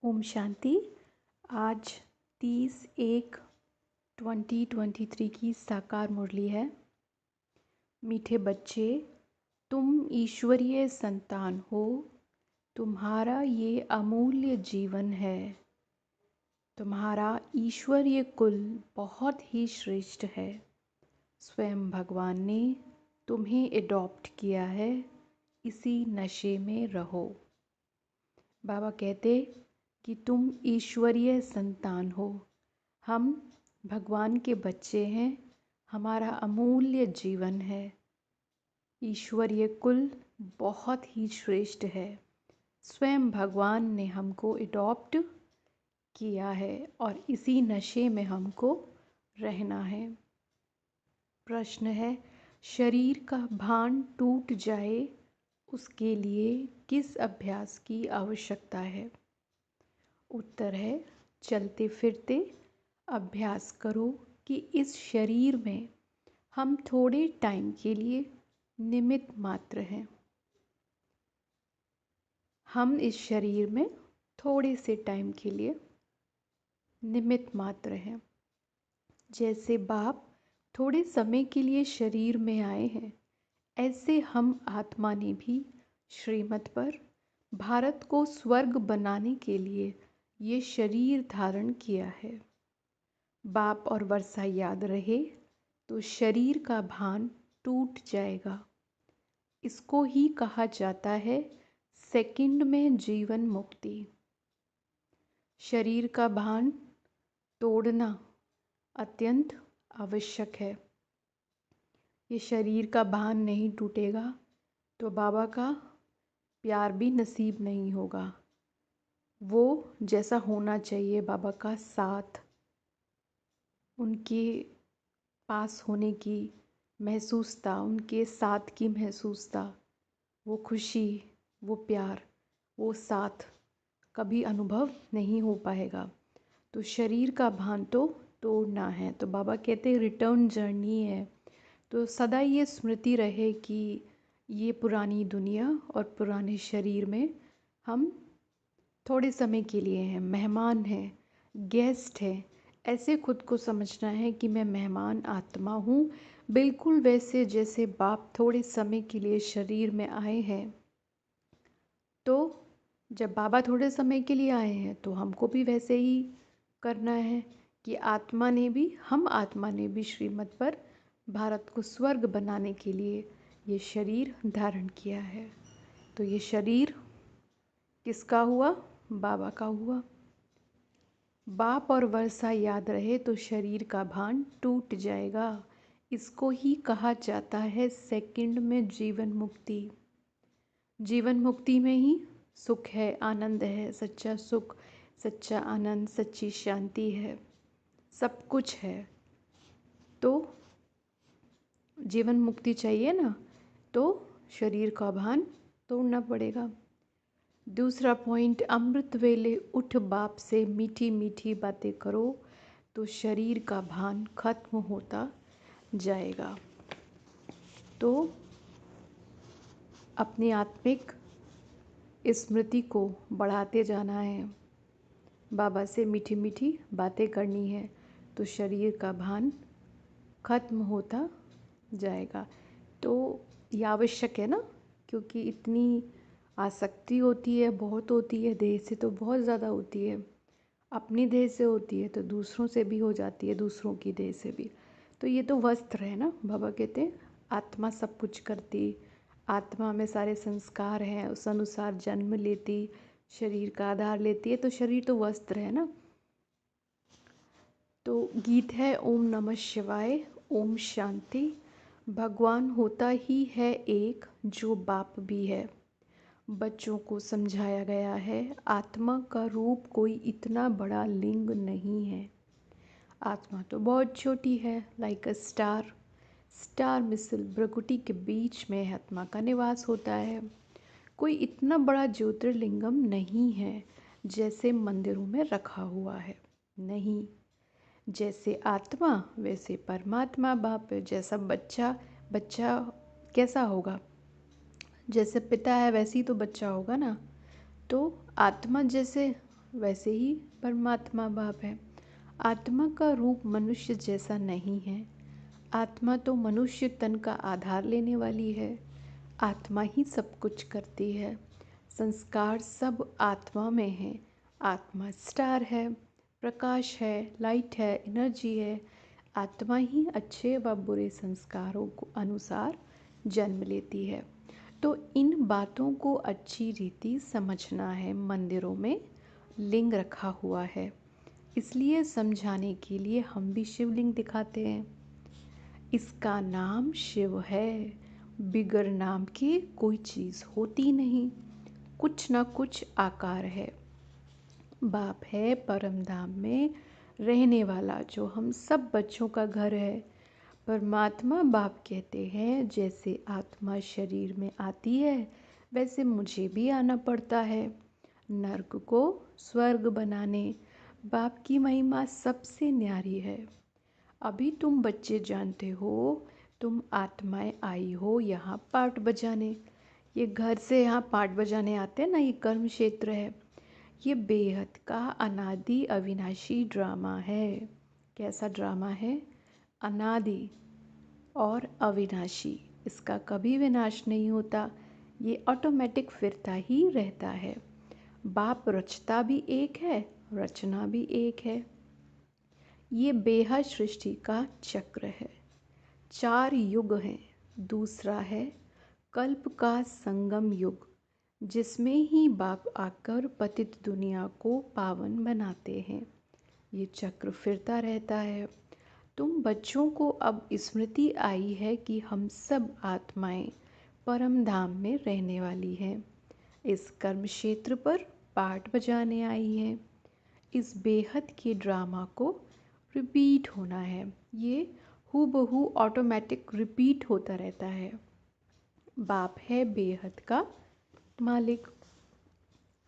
ओम शांति। आज 30/1/2023 की साकार मुरली है। मीठे बच्चे, तुम ईश्वरीय संतान हो। तुम्हारा ये अमूल्य जीवन है। तुम्हारा ईश्वरीय कुल बहुत ही श्रेष्ठ है। स्वयं भगवान ने तुम्हें एडॉप्ट किया है। इसी नशे में रहो। बाबा कहते कि तुम ईश्वरीय संतान हो। हम भगवान के बच्चे हैं। हमारा अमूल्य जीवन है। ईश्वरीय कुल बहुत ही श्रेष्ठ है। स्वयं भगवान ने हमको एडॉप्ट किया है और इसी नशे में हमको रहना है। प्रश्न है, शरीर का भान टूट जाए उसके लिए किस अभ्यास की आवश्यकता है? उत्तर है, चलते फिरते अभ्यास करो कि इस शरीर में हम थोड़े टाइम के लिए निमित्त मात्र हैं। हम इस शरीर में थोड़े से टाइम के लिए निमित्त मात्र हैं। जैसे बाप थोड़े समय के लिए शरीर में आए हैं, ऐसे हम आत्मा ने भी श्रीमत पर भारत को स्वर्ग बनाने के लिए ये शरीर धारण किया है। बाप और वर्षा याद रहे तो शरीर का भान टूट जाएगा। इसको ही कहा जाता है सेकंड में जीवन मुक्ति। शरीर का भान तोड़ना अत्यंत आवश्यक है। ये शरीर का भान नहीं टूटेगा तो बाबा का प्यार भी नसीब नहीं होगा। वो जैसा होना चाहिए, बाबा का साथ, उनके पास होने की महसूसता, उनके साथ की महसूसता, वो खुशी, वो प्यार, वो साथ कभी अनुभव नहीं हो पाएगा। तो शरीर का भान तो तोड़ना है। तो बाबा कहते हैं रिटर्न जर्नी है। तो सदा ये स्मृति रहे कि ये पुरानी दुनिया और पुराने शरीर में हम थोड़े समय के लिए हैं, मेहमान हैं, गेस्ट हैं। ऐसे खुद को समझना है कि मैं मेहमान आत्मा हूँ, बिल्कुल वैसे जैसे बाप थोड़े समय के लिए शरीर में आए हैं। तो जब बाबा थोड़े समय के लिए आए हैं तो हमको भी वैसे ही करना है कि हम आत्मा ने भी श्रीमत पर भारत को स्वर्ग बनाने के लिए ये शरीर धारण किया है। तो ये शरीर किसका हुआ? बाबा का हुआ। बाप और वर्षा याद रहे तो शरीर का भान टूट जाएगा। इसको ही कहा जाता है सेकंड में जीवन मुक्ति। जीवन मुक्ति में ही सुख है, आनंद है, सच्चा सुख, सच्चा आनंद, सच्ची शांति है, सब कुछ है। तो जीवन मुक्ति चाहिए ना, तो शरीर का भान तोड़ना पड़ेगा। दूसरा पॉइंट, अमृत वेले उठ बाप से मीठी मीठी बातें करो तो शरीर का भान खत्म होता जाएगा। तो अपनी आत्मिक स्मृति को बढ़ाते जाना है। बाबा से मीठी मीठी बातें करनी है तो शरीर का भान खत्म होता जाएगा। तो ये आवश्यक है ना, क्योंकि इतनी आसक्ति होती है, बहुत होती है, देह से तो बहुत ज़्यादा होती है। अपनी देह से होती है तो दूसरों से भी हो जाती है, दूसरों की देह से भी। तो ये तो वस्त्र है ना। बाबा कहते हैं आत्मा सब कुछ करती, आत्मा में सारे संस्कार हैं, उस अनुसार जन्म लेती, शरीर का आधार लेती है। तो शरीर तो वस्त्र है ना। तो गीत है ओम नमः शिवाय, ओम शांति। भगवान होता ही है एक जो बाप भी है। बच्चों को समझाया गया है आत्मा का रूप कोई इतना बड़ा लिंग नहीं है। आत्मा तो बहुत छोटी है, लाइक अ स्टार। स्टार मिसल भ्रकुटी के बीच में आत्मा का निवास होता है। कोई इतना बड़ा ज्योतिर्लिंगम नहीं है जैसे मंदिरों में रखा हुआ है, नहीं। जैसे आत्मा वैसे परमात्मा। बाप जैसा बच्चा, बच्चा कैसा होगा? जैसे पिता है वैसे ही तो बच्चा होगा ना। तो आत्मा जैसे वैसे ही परमात्मा बाप है। आत्मा का रूप मनुष्य जैसा नहीं है। आत्मा तो मनुष्य तन का आधार लेने वाली है। आत्मा ही सब कुछ करती है। संस्कार सब आत्मा में है। आत्मा स्टार है, प्रकाश है, लाइट है, एनर्जी है। आत्मा ही अच्छे व बुरे संस्कारों को अनुसार जन्म लेती है। तो इन बातों को अच्छी रीति समझना है। मंदिरों में लिंग रखा हुआ है, इसलिए समझाने के लिए हम भी शिवलिंग दिखाते हैं। इसका नाम शिव है। बिगर नाम के कोई चीज़ होती नहीं, कुछ ना कुछ आकार है। बाप है परम धाम में रहने वाला, जो हम सब बच्चों का घर है। परमात्मा बाप कहते हैं, जैसे आत्मा शरीर में आती है वैसे मुझे भी आना पड़ता है नर्क को स्वर्ग बनाने। बाप की महिमा सबसे न्यारी है। अभी तुम बच्चे जानते हो, तुम आत्माएं आई हो यहाँ पाठ बजाने। ये घर से यहाँ पाठ बजाने आते हैं ना, ये कर्म क्षेत्र है। ये बेहद का अनादि अविनाशी ड्रामा है। कैसा ड्रामा है? अनादि और अविनाशी। इसका कभी विनाश नहीं होता, ये ऑटोमेटिक फिरता ही रहता है। बाप रचता भी एक है, रचना भी एक है। ये बेहद सृष्टि का चक्र है। 4 युग हैं। दूसरा है कल्प का संगम युग, जिसमें ही बाप आकर पतित दुनिया को पावन बनाते हैं। ये चक्र फिरता रहता है। तुम बच्चों को अब स्मृति आई है कि हम सब आत्माएं परम धाम में रहने वाली हैं। इस कर्म क्षेत्र पर पाठ बजाने आई हैं। इस बेहद के ड्रामा को रिपीट होना है। ये हूबहू ऑटोमेटिक रिपीट होता रहता है। बाप है बेहद का मालिक।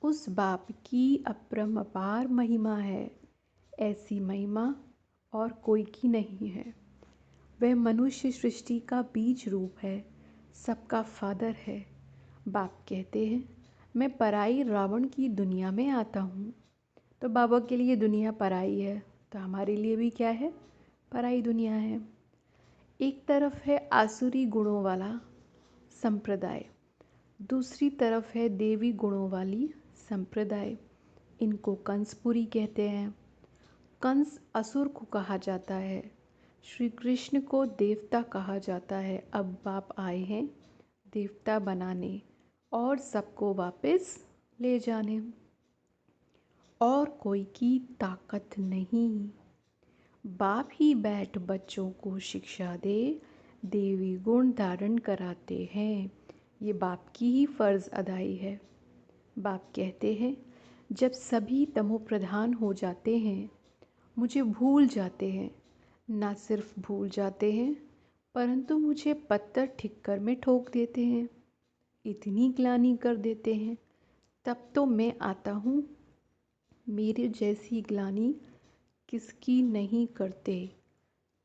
उस बाप की अपरंपार महिमा है। ऐसी महिमा और कोई की नहीं है। वह मनुष्य सृष्टि का बीज रूप है, सबका फादर है। बाप कहते हैं, मैं पराई रावण की दुनिया में आता हूँ। तो बाबा के लिए दुनिया पराई है, तो हमारे लिए भी क्या है? पराई दुनिया है। एक तरफ है आसुरी गुणों वाला संप्रदाय, दूसरी तरफ है देवी गुणों वाली संप्रदाय। इनको कंसपुरी कहते हैं। कंस असुर को कहा जाता है, श्री कृष्ण को देवता कहा जाता है। अब बाप आए हैं देवता बनाने और सबको वापस ले जाने। और कोई की ताकत नहीं। बाप ही बैठ बच्चों को शिक्षा दे, देवी गुण धारण कराते हैं। ये बाप की ही फर्ज अदाई है। बाप कहते हैं, जब सभी तमो प्रधान हो जाते हैं, मुझे भूल जाते हैं। ना सिर्फ भूल जाते हैं, परंतु मुझे पत्थर ठिक्कर में ठोक देते हैं, इतनी ग्लानि कर देते हैं। तब तो मैं आता हूँ। मेरे जैसी ग्लानि किसकी नहीं करते।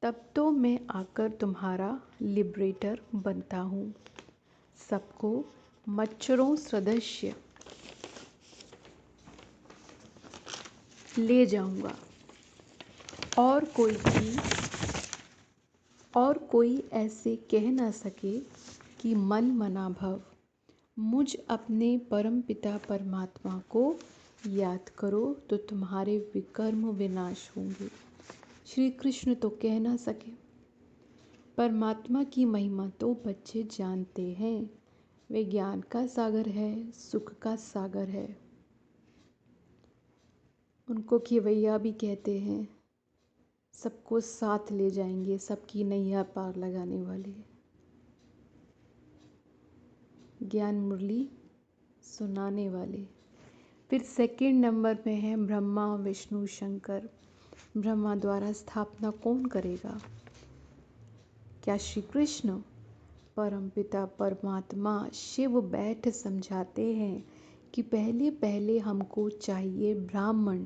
तब तो मैं आकर तुम्हारा लिबरेटर बनता हूँ। सबको मच्छरों सदस्य ले जाऊंगा। और कोई ऐसे कह ना सके कि मन मना भव। मुझ अपने परम पिता परमात्मा को याद करो तो तुम्हारे विकर्म विनाश होंगे। श्री कृष्ण तो कह ना सके। परमात्मा की महिमा तो बच्चे जानते हैं। वे ज्ञान का सागर है, सुख का सागर है। उनको खेवैया भी कहते हैं। सबको साथ ले जाएंगे, सबकी नैया पार लगाने वाले। ज्ञान मुरली सुनाने वाले। फिर सेकंड नंबर पे हैं ब्रह्मा विष्णु शंकर। ब्रह्मा द्वारा स्थापना कौन करेगा? क्या श्री कृष्ण? परमपिता परमात्मा शिव बैठ समझाते हैं कि पहले पहले हमको चाहिए ब्राह्मण।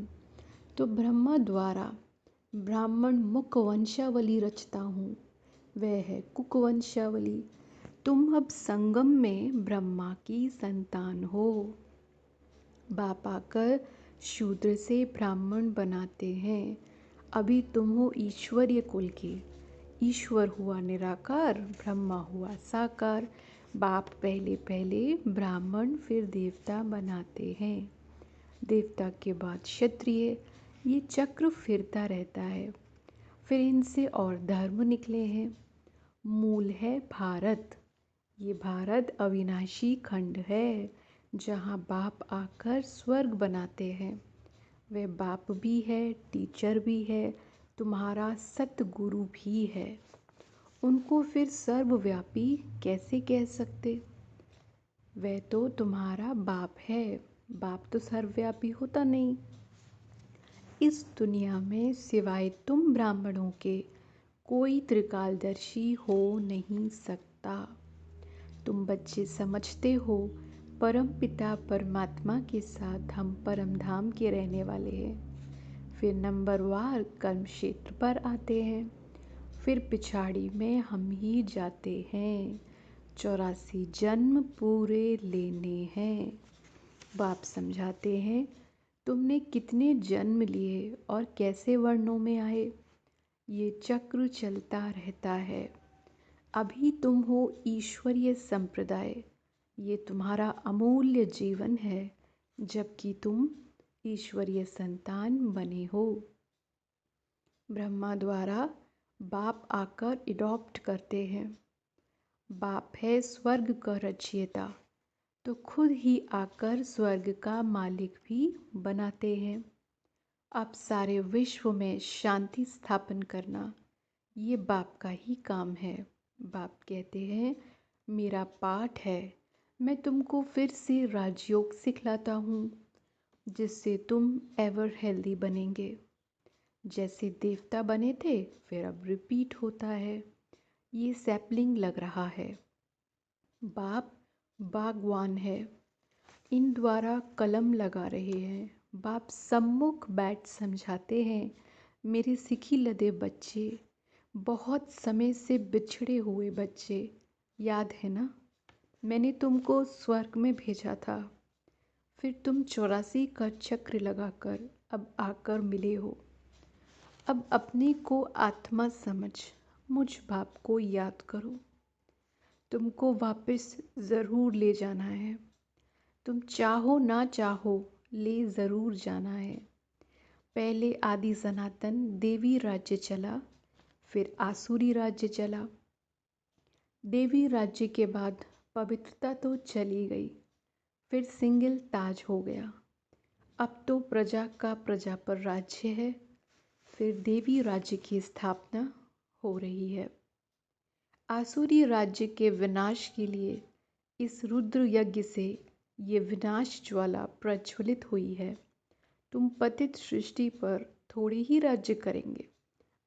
तो ब्रह्मा द्वारा ब्राह्मण मुख वंशावली रचता हूँ, वह है कुक वंशावली। तुम अब संगम में ब्रह्मा की संतान हो। बाप आकर शूद्र से ब्राह्मण बनाते हैं। अभी तुम हो ईश्वरीय कुल के। ईश्वर हुआ निराकार, ब्रह्मा हुआ साकार। बाप पहले पहले ब्राह्मण फिर देवता बनाते हैं, देवता के बाद क्षत्रिय। ये चक्र फिरता रहता है। फिर इनसे और धर्म निकले हैं। मूल है भारत। ये भारत अविनाशी खंड है, जहाँ बाप आकर स्वर्ग बनाते हैं। वह बाप भी है, टीचर भी है, तुम्हारा सतगुरु भी है। उनको फिर सर्वव्यापी कैसे कह सकते? वह तो तुम्हारा बाप है। बाप तो सर्वव्यापी होता नहीं। इस दुनिया में सिवाय तुम ब्राह्मणों के कोई त्रिकालदर्शी हो नहीं सकता। तुम बच्चे समझते हो परम पिता परमात्मा के साथ हम परम धाम के रहने वाले हैं। फिर नंबरवार कर्म क्षेत्र पर आते हैं। फिर पिछाड़ी में हम ही जाते हैं। 84 जन्म पूरे लेने हैं। बाप समझाते हैं तुमने कितने जन्म लिए और कैसे वर्णों में आए। ये चक्र चलता रहता है। अभी तुम हो ईश्वरीय संप्रदाय। ये तुम्हारा अमूल्य जीवन है, जबकि तुम ईश्वरीय संतान बने हो। ब्रह्मा द्वारा बाप आकर एडॉप्ट करते हैं। बाप है स्वर्ग का रचयिता, तो खुद ही आकर स्वर्ग का मालिक भी बनाते हैं। अब सारे विश्व में शांति स्थापन करना ये बाप का ही काम है। बाप कहते हैं मेरा पाठ है, मैं तुमको फिर से राजयोग सिखलाता हूँ, जिससे तुम एवर हेल्दी बनेंगे। जैसे देवता बने थे फिर अब रिपीट होता है। ये सैपलिंग लग रहा है। बाप बागवान है, इन द्वारा कलम लगा रहे हैं। बाप सम्मुख बैठ समझाते हैं मेरे सिखी लदे बच्चे, बहुत समय से बिछड़े हुए बच्चे, याद है ना? मैंने तुमको स्वर्ग में भेजा था, फिर तुम 84 का चक्र लगाकर अब आकर मिले हो। अब अपने को आत्मा समझ मुझ बाप को याद करो। तुमको वापस ज़रूर ले जाना है। तुम चाहो ना चाहो ले ज़रूर जाना है। पहले आदि सनातन देवी राज्य चला, फिर आसुरी राज्य चला। देवी राज्य के बाद पवित्रता तो चली गई, फिर सिंगल ताज हो गया। अब तो प्रजा का प्रजा पर राज्य है। फिर देवी राज्य की स्थापना हो रही है। आसुरी राज्य के विनाश के लिए इस रुद्र यज्ञ से ये विनाश ज्वाला प्रज्वलित हुई है। तुम पतित सृष्टि पर थोड़े ही राज्य करेंगे।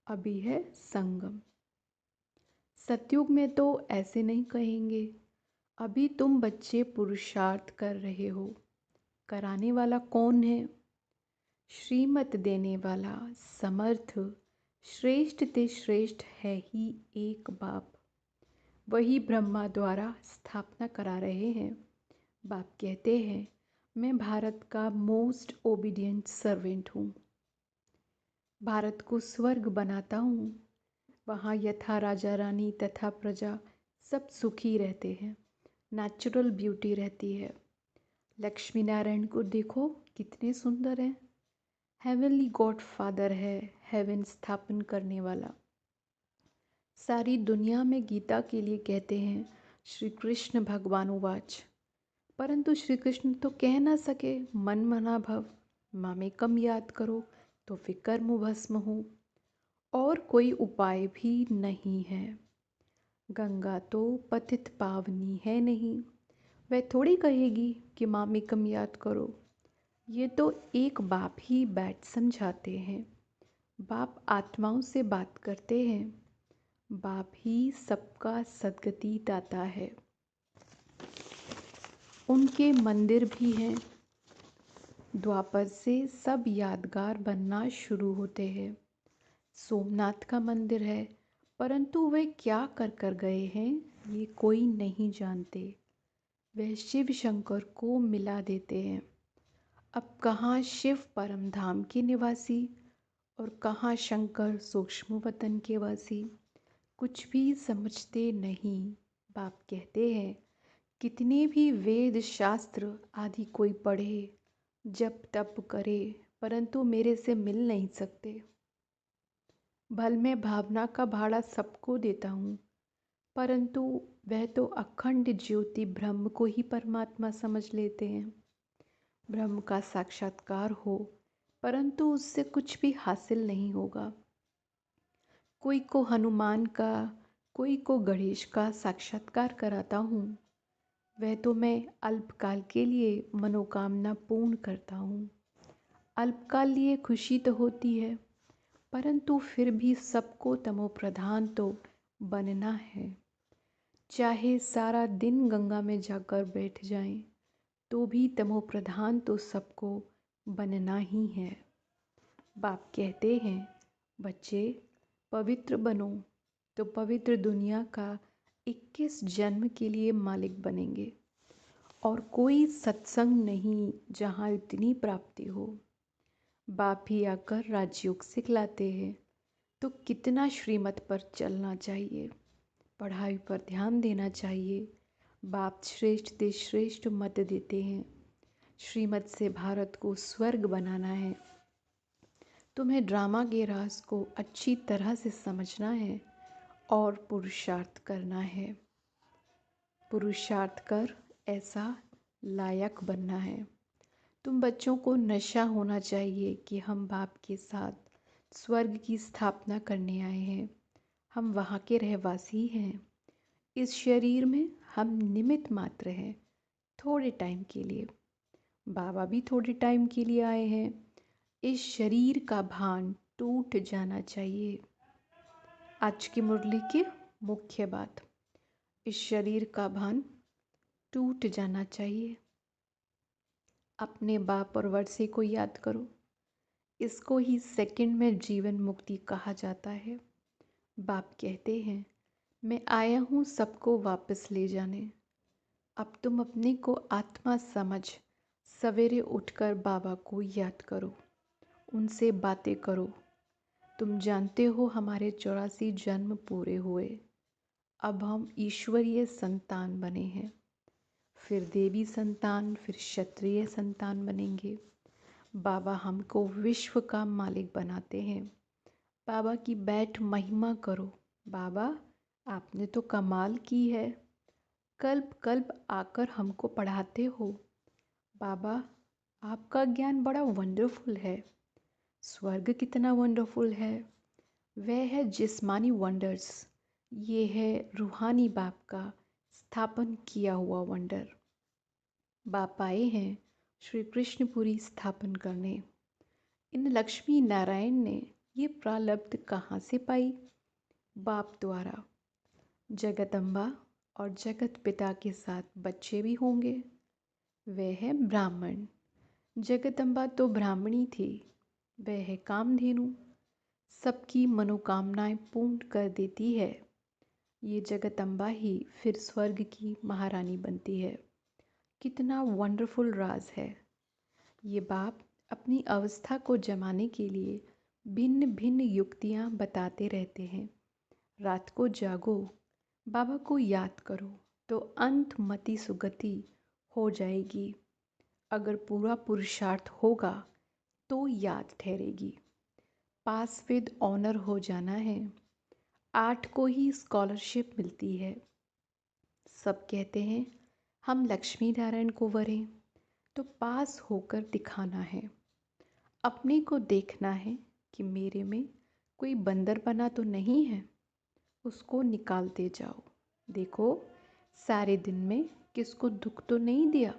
अभी है संगम। सतयुग में तो ऐसे नहीं कहेंगे। अभी तुम बच्चे पुरुषार्थ कर रहे हो। कराने वाला कौन है? श्रीमत देने वाला समर्थ श्रेष्ठ ते श्रेष्ठ है ही एक बाप। वही ब्रह्मा द्वारा स्थापना करा रहे हैं। बाप कहते हैं मैं भारत का मोस्ट ओबीडिएंट सर्वेंट हूँ। भारत को स्वर्ग बनाता हूँ। वहाँ यथा राजा रानी तथा प्रजा सब सुखी रहते हैं। नेचुरल ब्यूटी रहती है। लक्ष्मी नारायण को देखो कितने सुंदर हैं। हेवनली गॉड फादर है, हेवन स्थापन करने वाला। सारी दुनिया में गीता के लिए कहते हैं श्री कृष्ण भगवान उवाच, परंतु श्री कृष्ण तो कह ना सके मन मना भव, मामेकम याद करो तो विकर्म भस्म हो। और कोई उपाय भी नहीं है। गंगा तो पतित पावनी है नहीं, वह थोड़ी कहेगी कि मामेकम याद करो। ये तो एक बाप ही बैठ समझाते हैं। बाप आत्माओं से बात करते हैं। बाप ही सबका सद्गति दाता है। उनके मंदिर भी हैं। द्वापर से सब यादगार बनना शुरू होते हैं। सोमनाथ का मंदिर है, परंतु वे क्या कर कर गए हैं ये कोई नहीं जानते। वह शिव शंकर को मिला देते हैं। अब कहाँ शिव परम धाम के निवासी और कहाँ शंकर सूक्ष्म वतन के वासी, कुछ भी समझते नहीं। बाप कहते हैं, कितने भी वेद शास्त्र आदि कोई पढ़े, जप तप करे, परंतु मेरे से मिल नहीं सकते। भल मैं भावना का भाड़ा सबको देता हूँ, परंतु वह तो अखंड ज्योति ब्रह्म को ही परमात्मा समझ लेते हैं। ब्रह्म का साक्षात्कार हो, परंतु उससे कुछ भी हासिल नहीं होगा। कोई को हनुमान का, कोई को गणेश का साक्षात्कार कराता हूँ, वह तो मैं अल्पकाल के लिए मनोकामना पूर्ण करता हूँ। अल्पकाल लिए खुशी तो होती है, परंतु फिर भी सबको तमोप्रधान तो बनना है। चाहे सारा दिन गंगा में जाकर बैठ जाएं, तो भी तमोप्रधान तो सबको बनना ही है। बाप कहते हैं, बच्चे पवित्र बनो तो पवित्र दुनिया का 21 जन्म के लिए मालिक बनेंगे। और कोई सत्संग नहीं जहाँ इतनी प्राप्ति हो। बाप ही आकर राजयोग सिखलाते हैं, तो कितना श्रीमत पर चलना चाहिए, पढ़ाई पर ध्यान देना चाहिए। बाप श्रेष्ठ देश श्रेष्ठ मत देते हैं। श्रीमत से भारत को स्वर्ग बनाना है। तुम्हें ड्रामा के राज को अच्छी तरह से समझना है और पुरुषार्थ करना है। पुरुषार्थ कर ऐसा लायक बनना है। तुम बच्चों को नशा होना चाहिए कि हम बाप के साथ स्वर्ग की स्थापना करने आए हैं। हम वहाँ के रहवासी हैं। इस शरीर में हम निमित्त मात्र हैं, थोड़े टाइम के लिए। बाबा भी थोड़े टाइम के लिए आए हैं। इस शरीर का भान टूट जाना चाहिए। आज की मुरली की मुख्य बात, इस शरीर का भान टूट जाना चाहिए। अपने बाप और वर्षे को याद करो। इसको ही सेकंड में जीवन मुक्ति कहा जाता है। बाप कहते हैं, मैं आया हूँ सबको वापस ले जाने। अब तुम अपने को आत्मा समझ सवेरे उठकर बाबा को याद करो, उनसे बातें करो। तुम जानते हो हमारे 84 जन्म पूरे हुए, अब हम ईश्वरीय संतान बने हैं। फिर देवी संतान, फिर क्षत्रिय संतान बनेंगे। बाबा हमको विश्व का मालिक बनाते हैं। बाबा की बैठ महिमा करो। बाबा आपने तो कमाल की है, कल्प कल्प आकर हमको पढ़ाते हो। बाबा आपका ज्ञान बड़ा वंडरफुल है। स्वर्ग कितना वंडरफुल है। वह है जिस्मानी वंडर्स, ये है रूहानी बाप का स्थापन किया हुआ वंडर। बाप आए हैं श्री कृष्णपुरी स्थापन करने। इन लक्ष्मी नारायण ने ये प्रालब्ध कहाँ से पाई? बाप द्वारा। जगदम्बा और जगत पिता के साथ बच्चे भी होंगे। वे है ब्राह्मण। जगदम्बा तो ब्राह्मणी थी। वह है कामधेनु, सबकी मनोकामनाएं पूर्ण कर देती है। ये जगदम्बा ही फिर स्वर्ग की महारानी बनती है। कितना वंडरफुल राज है। ये बाप अपनी अवस्था को जमाने के लिए भिन्न भिन्न युक्तियाँ बताते रहते हैं। रात को जागो, बाबा को याद करो, तो अंत मति सुगति हो जाएगी। अगर पूरा पुरुषार्थ होगा तो याद ठहरेगी। पास विद ऑनर हो जाना है। 8 को ही स्कॉलरशिप मिलती है। सब कहते हैं हम लक्ष्मी नारायण को वरें, तो पास होकर दिखाना है। अपने को देखना है कि मेरे में कोई बंदर बना तो नहीं है, उसको निकालते जाओ। देखो सारे दिन में किसको दुख तो नहीं दिया।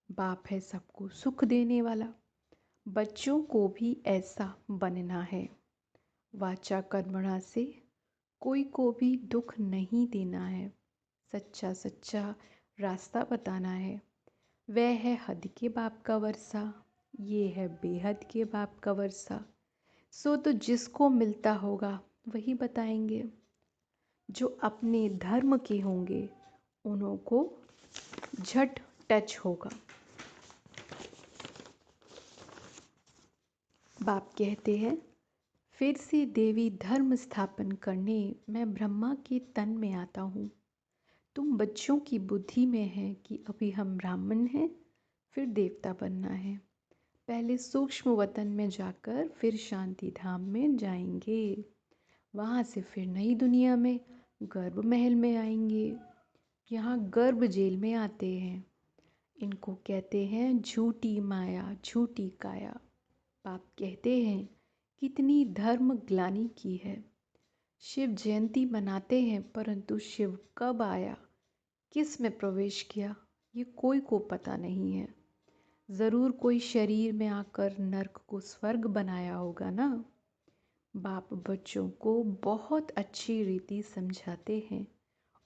बाप है सबको सुख देने वाला। बच्चों को भी ऐसा बनना है। वाचा कर्मणा से कोई को भी दुख नहीं देना है। सच्चा सच्चा रास्ता बताना है। वह है हद के बाप का वर्षा, ये है बेहद के बाप का वर्षा। सो तो जिसको मिलता होगा वही बताएंगे। जो अपने धर्म के होंगे उन्हों को झट टच होगा। बाप कहते हैं, फिर से देवी धर्म स्थापन करने मैं ब्रह्मा के तन में आता हूँ। तुम बच्चों की बुद्धि में है कि अभी हम ब्राह्मण हैं, फिर देवता बनना है। पहले सूक्ष्म वतन में जाकर फिर शांति धाम में जाएंगे। वहाँ से फिर नई दुनिया में गर्भ महल में आएंगे। यहाँ गर्भ जेल में आते हैं। इनको कहते हैं झूठी माया, झूठी काया। बाप कहते हैं, कितनी धर्म ग्लानि की है। शिव जयंती मनाते हैं, परंतु शिव कब आया, किस में प्रवेश किया, ये कोई को पता नहीं है। ज़रूर कोई शरीर में आकर नर्क को स्वर्ग बनाया होगा ना। बाप बच्चों को बहुत अच्छी रीति समझाते हैं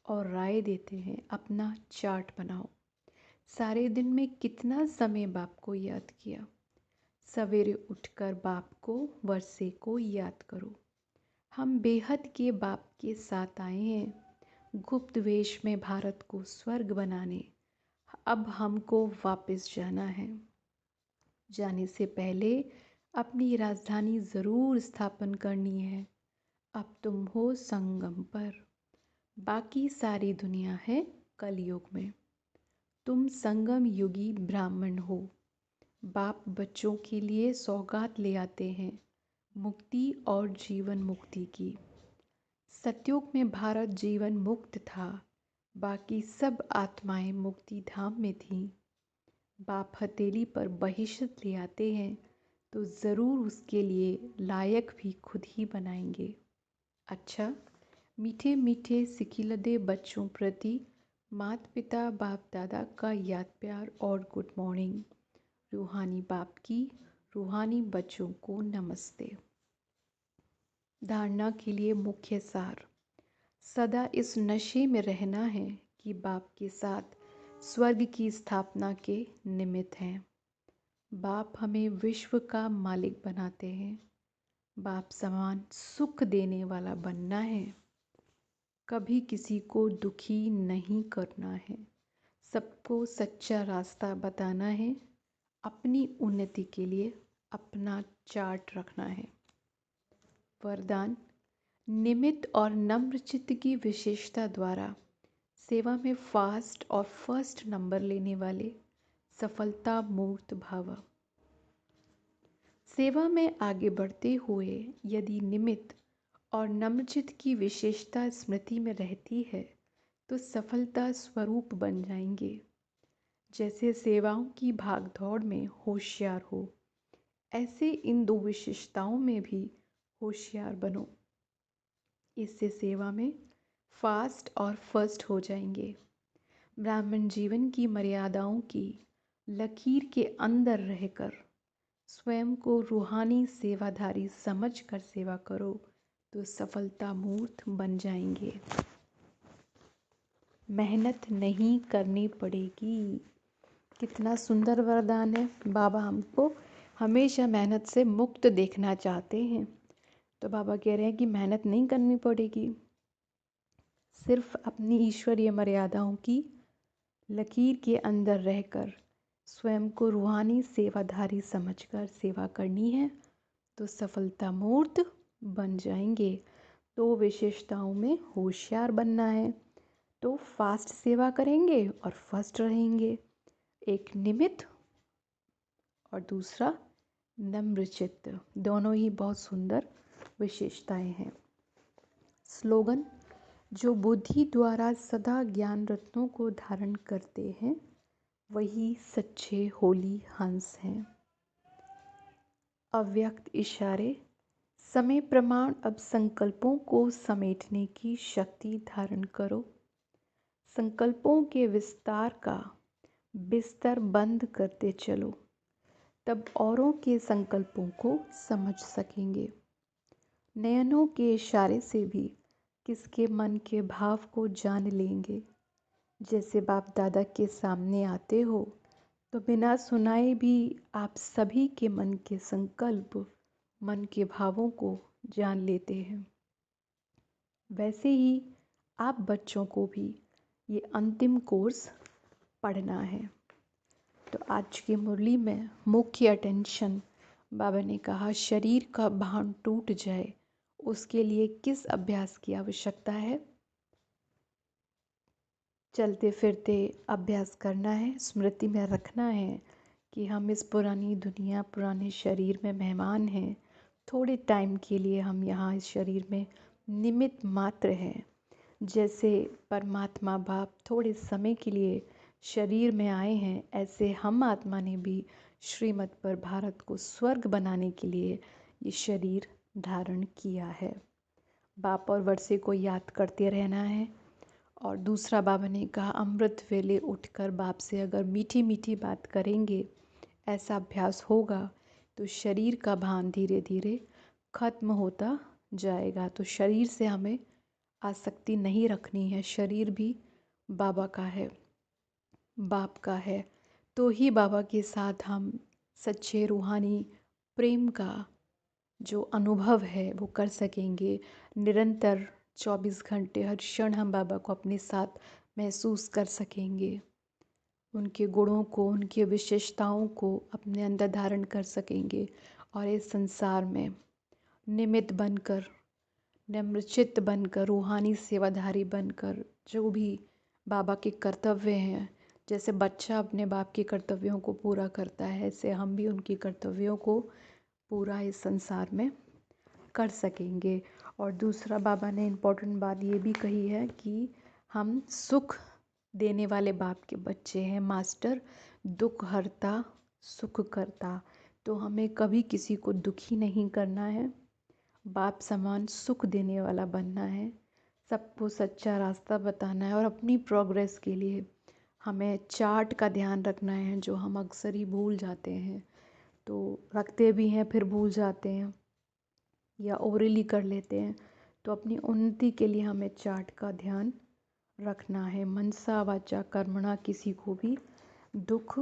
और राय देते हैं, अपना चार्ट बनाओ। सारे दिन में कितना समय बाप को याद किया। सवेरे उठकर बाप को, वर्षे को याद करो। हम बेहद के बाप के साथ आए हैं, गुप्त वेश में भारत को स्वर्ग बनाने। अब हमको वापस जाना है। जाने से पहले अपनी राजधानी ज़रूर स्थापन करनी है। अब तुम हो संगम पर, बाकी सारी दुनिया है कलयुग में। तुम संगम युगी ब्राह्मण हो। बाप बच्चों के लिए सौगात ले आते हैं, मुक्ति और जीवन मुक्ति की। सतयुग में भारत जीवन मुक्त था, बाकी सब आत्माएं मुक्ति धाम में थीं। बाप हथेली पर बहिष्त ले आते हैं तो ज़रूर उसके लिए लायक भी खुद ही बनाएंगे। अच्छा, मीठे मीठे सिकिलदे बच्चों प्रति माता पिता बाप दादा का याद प्यार और गुड मॉर्निंग। रूहानी बाप की रूहानी बच्चों को नमस्ते। धारणा के लिए मुख्य सार। सदा इस नशे में रहना है कि बाप के साथ स्वर्ग की स्थापना के निमित्त हैं। बाप हमें विश्व का मालिक बनाते हैं। बाप समान सुख देने वाला बनना है। कभी किसी को दुखी नहीं करना है। सबको सच्चा रास्ता बताना है। अपनी उन्नति के लिए अपना चार्ट रखना है। वरदान, निमित्त और नम्र चित्त की विशेषता द्वारा सेवा में फास्ट और फर्स्ट नंबर लेने वाले सफलता मूर्त भाव। सेवा में आगे बढ़ते हुए यदि निमित्त और नम्रचित्त की विशेषता स्मृति में रहती है तो सफलता स्वरूप बन जाएंगे। जैसे सेवाओं की भागदौड़ में होशियार हो, ऐसे इन दो विशेषताओं में भी होशियार बनो। इससे सेवा में फास्ट और फर्स्ट हो जाएंगे। ब्राह्मण जीवन की मर्यादाओं की लकीर के अंदर रहकर स्वयं को रूहानी सेवाधारी समझकर सेवा करो तो सफलता मूर्त बन जाएंगे। मेहनत नहीं करनी पड़ेगी। कितना सुंदर वरदान है। बाबा हमको हमेशा मेहनत से मुक्त देखना चाहते हैं। तो बाबा कह रहे हैं कि मेहनत नहीं करनी पड़ेगी, सिर्फ अपनी ईश्वरीय मर्यादाओं की लकीर के अंदर रहकर स्वयं को रूहानी सेवाधारी समझकर सेवा करनी है तो सफलता मूर्त बन जाएंगे। तो विशेषताओं में होशियार बनना है तो फास्ट सेवा करेंगे और फर्स्ट रहेंगे। एक निमित्त और दूसरा नम्रचित्त, दोनों ही बहुत सुंदर विशेषताएं हैं। स्लोगन, जो बुद्धि द्वारा सदा ज्ञान रत्नों को धारण करते हैं वही सच्चे होली हंस हैं। अव्यक्त इशारे, समय प्रमाण अब संकल्पों को समेटने की शक्ति धारण करो। संकल्पों के विस्तार का बिस्तर बंद करते चलो, तब औरों के संकल्पों को समझ सकेंगे। नयनों के इशारे से भी किसके मन के भाव को जान लेंगे। जैसे बाप दादा के सामने आते हो तो बिना सुनाए भी आप सभी के मन के संकल्प, मन के भावों को जान लेते हैं। वैसे ही आप बच्चों को भी ये अंतिम कोर्स पढ़ना है। तो आज की मुरली में मुख्य अटेंशन बाबा ने कहा शरीर का भान टूट जाए उसके लिए किस अभ्यास की आवश्यकता है? चलते फिरते अभ्यास करना है, स्मृति में रखना है कि हम इस पुरानी दुनिया, पुराने शरीर में मेहमान हैं। थोड़े टाइम के लिए हम यहाँ इस शरीर में निमित्त मात्र हैं। जैसे परमात्मा बाप थोड़े समय के लिए शरीर में आए हैं, ऐसे हम आत्मा ने भी श्रीमत पर भारत को स्वर्ग बनाने के लिए ये शरीर धारण किया है। बाप और वर्षे को याद करते रहना है। और दूसरा बाबा ने कहा अमृत वेले उठकर बाप से अगर मीठी मीठी बात करेंगे, ऐसा अभ्यास होगा तो शरीर का भान धीरे धीरे खत्म होता जाएगा। तो शरीर से हमें आसक्ति नहीं रखनी है। शरीर भी बाबा का है, बाप का है। तो ही बाबा के साथ हम सच्चे रूहानी प्रेम का जो अनुभव है वो कर सकेंगे। निरंतर 24 घंटे हर क्षण हम बाबा को अपने साथ महसूस कर सकेंगे। उनके गुणों को, उनकी विशेषताओं को अपने अंदर धारण कर सकेंगे और इस संसार में निमित्त बनकर, नम्रचित्त बनकर, रूहानी सेवाधारी बनकर जो भी बाबा के कर्तव्य हैं, जैसे बच्चा अपने बाप के कर्तव्यों को पूरा करता है, ऐसे हम भी उनके कर्तव्यों को पूरा इस संसार में कर सकेंगे। और दूसरा बाबा ने इम्पोर्टेंट बात ये भी कही है कि हम सुख देने वाले बाप के बच्चे हैं। मास्टर दुख हरता सुख करता। तो हमें कभी किसी को दुखी नहीं करना है, बाप समान सुख देने वाला बनना है, सबको सच्चा रास्ता बताना है। और अपनी प्रोग्रेस के लिए हमें चार्ट का ध्यान रखना है, जो हम अक्सर ही भूल जाते हैं। तो रखते भी हैं फिर भूल जाते हैं या ओरली कर लेते हैं। तो अपनी उन्नति के लिए हमें चार्ट का ध्यान रखना है। मनसा वाचा कर्मणा किसी को भी दुख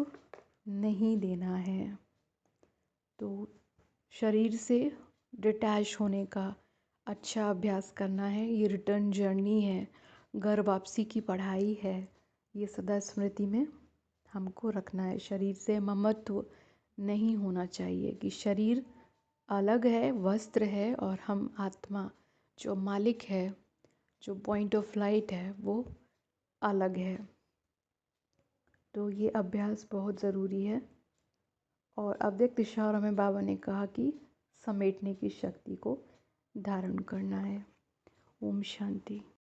नहीं देना है। तो शरीर से डिटैच होने का अच्छा अभ्यास करना है। ये रिटर्न जर्नी है, घर वापसी की पढ़ाई है। ये सदा स्मृति में हमको रखना है। शरीर से ममत्व नहीं होना चाहिए कि शरीर अलग है, वस्त्र है, और हम आत्मा जो मालिक है, जो पॉइंट ऑफ लाइट है, वो अलग है। तो ये अभ्यास बहुत ज़रूरी है। और अव्यक्त इशारों में बाबा ने कहा कि समेटने की शक्ति को धारण करना है। ओम शांति।